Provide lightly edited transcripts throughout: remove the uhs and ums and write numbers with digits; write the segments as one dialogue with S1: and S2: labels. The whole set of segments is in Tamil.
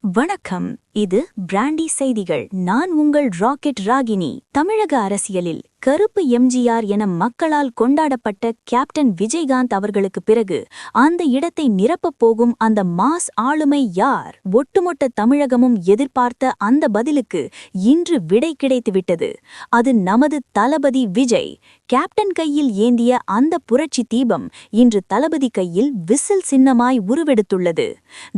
S1: வணக்கம். இது பிராண்டி செய்திகள். நான் உங்கள் ராக்கெட் ராகினி. தமிழக அரசியலில் கருப்பு எம்ஜிஆர் என மக்களால் கொண்டாடப்பட்ட கேப்டன் விஜயகாந்த் அவர்களுக்கு பிறகு அந்த இடத்தை நிரப்பப் போகும் அந்த மாஸ் ஆளுமை யார்? ஒட்டுமொத்த தமிழகமும் எதிர்பார்த்த அந்த பதிலுக்கு இன்று விடை கிடைத்துவிட்டது. அது நமது தளபதி விஜய். கேப்டன் கையில் ஏந்திய அந்த புரட்சி தீபம் இன்று தளபதி கையில் விசில் சின்னமாய் உருவெடுத்துள்ளது.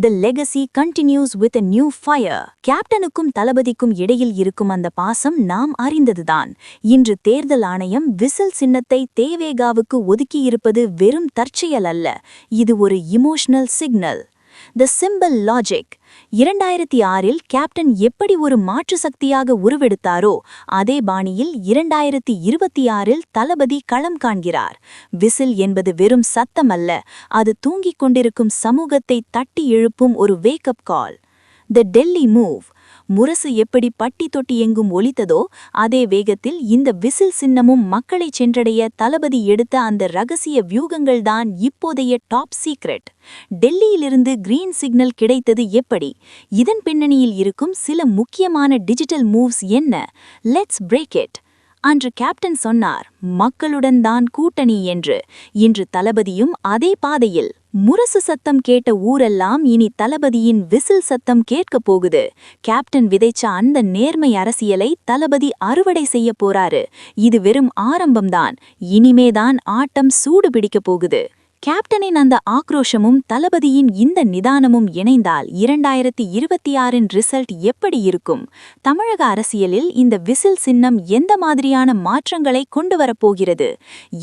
S1: The legacy continues with a new fire. கேப்டனுக்கும் தளபதிக்கும் இடையில் இருக்கும் அந்த பாசம் நாம் அறிந்ததுதான். இன்று தேர்தல் ஆணையம் விசில் சின்னத்தை தேவேகாவுக்கு ஒதுக்கியிருப்பது வெறும் தற்செயல் அல்ல, இது ஒரு இமோஷனல் சிக்னல். த சிம்பிள் லாஜிக். 2006இல் கேப்டன் எப்படி ஒரு மாற்று சக்தியாக உருவெடுத்தாரோ அதே பாணியில் 2026இல் தளபதி களம் காண்கிறார். விசில் என்பது வெறும் சத்தம் அல்ல, அது தூங்கிக் கொண்டிருக்கும் சமூகத்தை தட்டி எழுப்பும் ஒரு வேக்கப் கால். த டெல்லி மூவ். முரசு எப்படி பட்டி தொட்டி எங்கும் ஒலித்ததோ அதே வேகத்தில் இந்த விசில் சின்னமும் மக்களை சென்றடைய தளபதி எடுத்த அந்த ரகசிய வியூகங்கள்தான் இப்போதைய டாப் சீக்ரெட். டெல்லியிலிருந்து கிரீன் சிக்னல் கிடைத்தது எப்படி? இதன் பின்னணியில் இருக்கும் சில முக்கியமான டிஜிட்டல் மூவ்ஸ் என்ன? Let's break it. அன்று கேப்டன் சொன்னார், மக்களுடன் தான் கூட்டணி என்று. இன்று தளபதியும் அதே பாதையில். முரசு சத்தம் கேட்ட ஊரெல்லாம் இனி தளபதியின் விசில் சத்தம் கேட்கப் போகுது. கேப்டன் விதைச்ச அந்த நேர்மை அரசியலை தளபதி அறுவடை செய்ய போறாரு. இது வெறும் ஆரம்பம்தான். இனிமேதான் ஆட்டம் சூடு பிடிக்கப் போகுது. கேப்டனின் அந்த ஆக்ரோஷமும் தளபதியின் இந்த நிதானமும் இணைந்தால் 2026இன் ரிசல்ட் எப்படி இருக்கும்? தமிழக அரசியலில் இந்த விசில் சின்னம் எந்த மாதிரியான மாற்றங்களை கொண்டு வரப்போகிறது?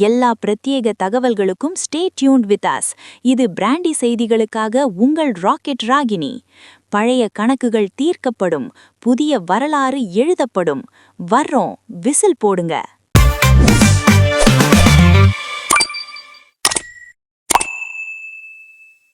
S1: எல்லா பிரத்யேக தகவல்களுக்கும் ஸ்டே டியூன்ட் வித் அஸ். இது பிராண்டி செய்திகளுக்காக உங்கள் ராக்கெட் ராகினி. பழைய கணக்குகள் தீர்க்கப்படும், புதிய வரலாறு எழுதப்படும். வர்றோம், விசில் போடுங்க.